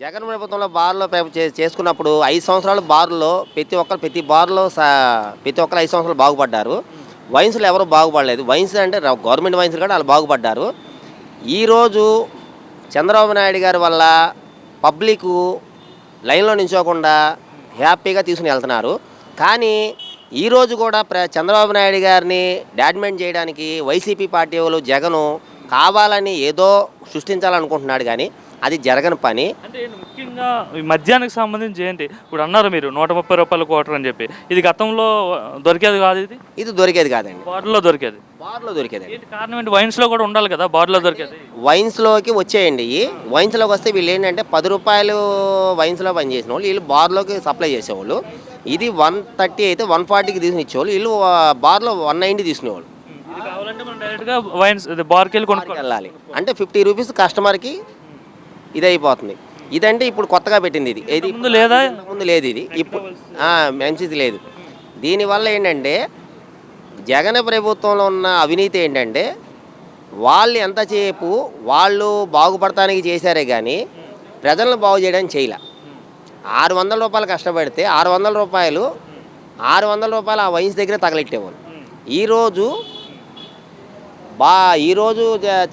జగన్ ప్రభుత్వంలో బార్లో చేసుకున్నప్పుడు 5 సంవత్సరాలు బార్లో ప్రతి బార్లో ప్రతి ఒక్కరు 5 సంవత్సరాలు బాగుపడ్డారు. వైన్స్‌లో ఎవరు బాగుపడలేదు. వైన్స్ అంటే గవర్నమెంట్ వైన్స్ కూడా వాళ్ళు బాగుపడ్డారు. ఈరోజు చంద్రబాబు నాయుడు గారి వల్ల పబ్లికు లైన్‌లో నిల్చోకుండా హ్యాపీగా తీసుకుని వెళ్తున్నారు. కానీ ఈరోజు కూడా చంద్రబాబు నాయుడు గారిని డామినేట్ చేయడానికి వైసీపీ పార్టీ వాళ్ళు జగను కావాలని ఏదో సృష్టించాలనుకుంటున్నాడు కానీ అది జరగని పని. అంటే ముఖ్యంగా ఈ మద్యానికి సంబంధించి ఏంటి ఇప్పుడు అన్నారు మీరు 130 రూపాయల క్వార్టర్ అని చెప్పి, ఇది గతంలో దొరికేది కాదు, ఇది దొరికేది కాదండి. బార్లో దొరికేది. ఏంటి కారణం ఏంటి? వైన్స్లో కూడా ఉండాలి కదా, బార్లో దొరికేది. వైన్స్లోకి వచ్చేయండి. వైన్స్లోకి వస్తే వీళ్ళు ఏంటంటే 10 రూపాయలు వైన్స్లో పనిచేసిన వాళ్ళు వీళ్ళు బార్లోకి సప్లై చేసేవాళ్ళు. ఇది 130 అయితే 140కి తీసుకుని ఇచ్చేవాళ్ళు, వీళ్ళు బార్లో 190 తీసుకునేవాళ్ళు. ఇది కావాలంటే మనం డైరెక్ట్గా వైన్స్ బార్కి వెళ్ళి వెళ్ళాలి అంటే 50 రూపీస్ కస్టమర్కి ఇది అయిపోతుంది. ఇదంటే ఇప్పుడు కొత్తగా పెట్టింది ఇది. ఇది ముందు లేదా? ముందు లేదు ఇది. ఇప్పుడు మంచిది లేదు. దీనివల్ల ఏంటంటే జగన్ ప్రభుత్వంలో ఉన్న అవినీతి ఏంటంటే వాళ్ళు ఎంతసేపు వాళ్ళు బాగుపడటానికి చేశారే కానీ ప్రజలను బాగు చేయడానికి చేయలే. 600 రూపాయలు కష్టపడితే 600 రూపాయలు ఆ వైన్స్ దగ్గర తగలెట్టేవాళ్ళు. ఈరోజు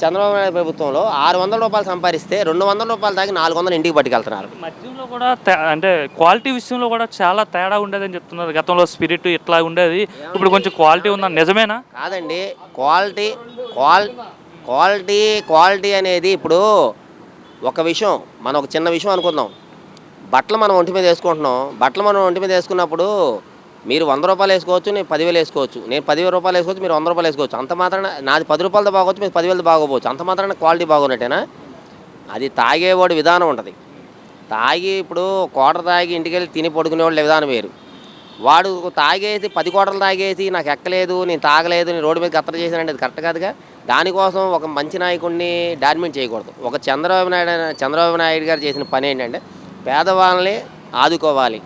చంద్రబాబు నాయుడు ప్రభుత్వంలో 600 రూపాయలు సంపాదిస్తే 200 రూపాయలు తాగి 400 ఇంటికి పట్టుకెళ్తున్నారు. మద్యంలో కూడా అంటే క్వాలిటీ విషయంలో కూడా చాలా తేడా ఉండేదని చెప్తున్నారు. గతంలో స్పిరిట్ ఇట్లా ఉండేది, ఇప్పుడు కొంచెం క్వాలిటీ ఉందని నిజమేనా? కాదండి, క్వాలిటీ అనేది ఇప్పుడు ఒక విషయం, మనం ఒక చిన్న విషయం అనుకుందాం. బట్టలు మనం ఒంటి మీద వేసుకున్నప్పుడు మీరు 100 రూపాయలు వేసుకోవచ్చు, నేను 10,000 వేసుకోవచ్చు. నేను 10,000 రూపాయలు వేసుకోవచ్చు, మీరు 100 రూపాయలు వేసుకోవచ్చు. అంత మాత్రాన నాది 10 రూపాయలతో బాగోవచ్చు, మీరు 10,000తో బాగోవచ్చు. అంత మాత్రాన క్వాలిటీ బాగున్నట్టేనా? అది తాగేవాడు విధానం ఉంటుంది. ఇప్పుడు క్వార్టర్ తాగి ఇంటికి వెళ్ళి తిని పడుకునేవాళ్ళు విధానం వేరు. వాడు తాగేసి 10 క్వార్టర్లు తాగేసి నాకు ఎక్కలేదు, నేను తాగలేదు, నేను రోడ్డు మీద గత్తర చేశానంటే అది కరెక్ట్ కాదుగా. దానికోసం ఒక మంచి నాయకుడిని డామినేట్ చేయకూడదు. ఒక చంద్రబాబు నాయుడు గారు చేసిన పని ఏంటంటే పేదవాళ్ళని ఆదుకోవాలి.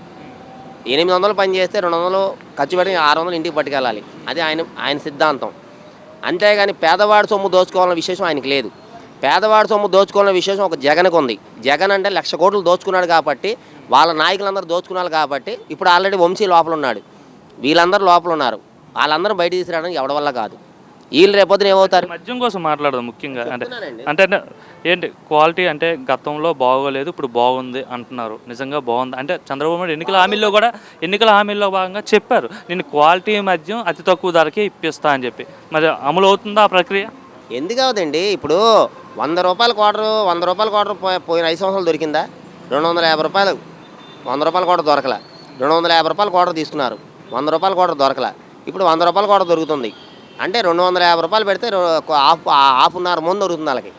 800 పని చేస్తే 200 ఖర్చు పెట్టి 600 ఇంటికి పట్టుకెళ్ళాలి. అది ఆయన సిద్ధాంతం. అంతేగాని పేదవాడి సొమ్ము దోచుకోవాలన్న విశేషం ఆయనకి లేదు. పేదవాడి సొమ్ము దోచుకోవాలన్న విశేషం ఒక జగన్కి ఉంది. జగన్ అంటే 1,00,000 కోట్లు దోచుకున్నాడు కాబట్టి, వాళ్ళ నాయకులందరూ దోచుకున్నారు కాబట్టి ఇప్పుడు ఆల్రెడీ వంశీ లోపల ఉన్నాడు, వీళ్ళందరూ లోపల ఉన్నారు. వాళ్ళందరూ బయట తీసుకురావడానికి ఎవరి వల్ల కాదు. వీళ్ళు రేపొద్దున ఏమవుతారు? మద్యం కోసం మాట్లాడదాం ముఖ్యంగా. అంటే ఏంటి క్వాలిటీ అంటే గతంలో బాగోలేదు, ఇప్పుడు బాగుంది అంటున్నారు. నిజంగా బాగుంది అంటే చంద్రబాబు నాయుడు ఎన్నికల హామీల్లో భాగంగా చెప్పారు, నేను క్వాలిటీ మద్యం అతి తక్కువ ధరకే ఇప్పిస్తా అని చెప్పి. మరి అమలు అవుతుందా ఆ ప్రక్రియ? ఎందుకు అవుతుంది? ఇప్పుడు 100 రూపాయల క్వార్టర్ పోయిన 5 సంవత్సరాలు దొరికిందా? 250 రూపాయలు 100 రూపాయల క్వార్టర్ దొరకలా. 250 రూపాయల క్వార్టర్ తీసుకున్నారు, 100 రూపాయల క్వార్టర్ దొరకలా. ఇప్పుడు 100 రూపాయల క్వార్టర్ దొరుకుతుంది అంటే 250 రూపాయలు పెడితే హాఫ్న్నర ముందు దొరుకుతుంది వాళ్ళకి.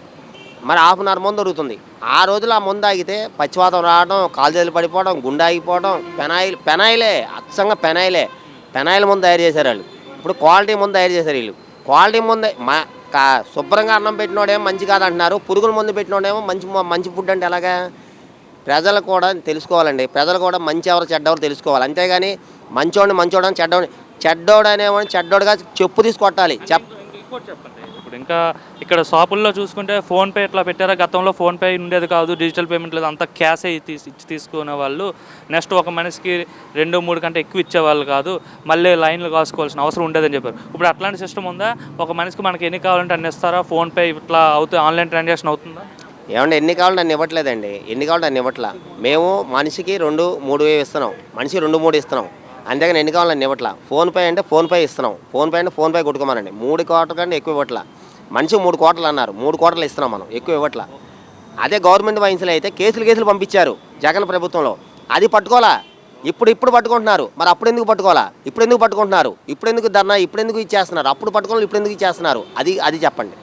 మరి హాఫ్న్నర ముందు దొరుకుతుంది. ఆ రోజులు ఆ ముందు ఆగితే పచ్చివాతం రావడం, కాలుజేలు పడిపోవడం, గుండె ఆగిపోవడం, పెనాయిలే అచ్చంగా పెనాయిల్ ముందు తయారు చేశారు వాళ్ళు. ఇప్పుడు క్వాలిటీ ముందు తయారు చేశారు వీళ్ళు. క్వాలిటీ ముందే శుభ్రంగా అన్నం పెట్టినోడేమో మంచి కాదంటున్నారు, పురుగుల ముందు పెట్టినోడేమో మంచి ఫుడ్ అంటే ఎలాగా? ప్రజలు కూడా తెలుసుకోవాలండి. ప్రజలు కూడా మంచి ఎవరు చెడ్డెవరు తెలుసుకోవాలి. అంతేగాని మంచోడని చెడ్డోడు అనేవాడిని చెడ్డోడుగా చెప్పు తీసుకొట్టాలి. చెప్పండి. ఇప్పుడు ఇంకా ఇక్కడ షాపుల్లో చూసుకుంటే ఫోన్పే ఇట్లా పెట్టారా? గతంలో ఫోన్పే ఉండేది కాదు, డిజిటల్ పేమెంట్ లేదు, అంతా క్యాషే తీసుకునే వాళ్ళు. నెక్స్ట్ ఒక మనిషికి 2-3 కంటే ఎక్కువ ఇచ్చేవాళ్ళు కాదు, మళ్ళీ లైన్లు కాసుకోవాల్సిన అవసరం ఉండేదని చెప్పారు. ఇప్పుడు అట్లాంటి సిస్టమ్ ఉందా? ఒక మనిషికి మనకి ఎన్ని కావాలంటే అన్ని ఇస్తారా? ఫోన్పే ఇట్లా అవుతుంది, ఆన్లైన్ ట్రాన్సాక్షన్ అవుతుందా? ఏమంటే ఎన్ని కావాలంటే అన్ని ఇవ్వట్లేదండి. మేము మనిషికి 2-3 ఇస్తున్నాం, మనిషి 2-3 ఇస్తున్నాం. అంతేగాని ఎన్ని కావాలని ఇవ్వట్లా. ఫోన్పే అంటే ఫోన్పే ఇస్తున్నాం, ఫోన్పే కొట్టుకోమనండి. 3 క్వార్టర్ కంటే ఎక్కువ ఇవ్వట్లా. మనిషి 3 క్వార్టర్లు అన్నారు, 3 క్వార్టర్లు ఇస్తున్నాం మనం, ఎక్కువ ఇవ్వట్లా. అదే గవర్నమెంట్ వైన్స్లో అయితే కేసులు పంపించారు జగన్ ప్రభుత్వంలో, అది పట్టుకోవాలా. ఇప్పుడు పట్టుకుంటున్నారు. మరి అప్పుడు ఎందుకు పట్టుకోవాలా? ఇప్పుడు ఎందుకు పట్టుకుంటున్నారు? ఇప్పుడు ఎందుకు ధర్నా? ఇప్పుడు ఎందుకు ఇచ్చేస్తున్నారు? అప్పుడు పట్టుకోవాలి, ఇప్పుడు ఎందుకు ఇచ్చేస్తున్నారు? అది చెప్పండి.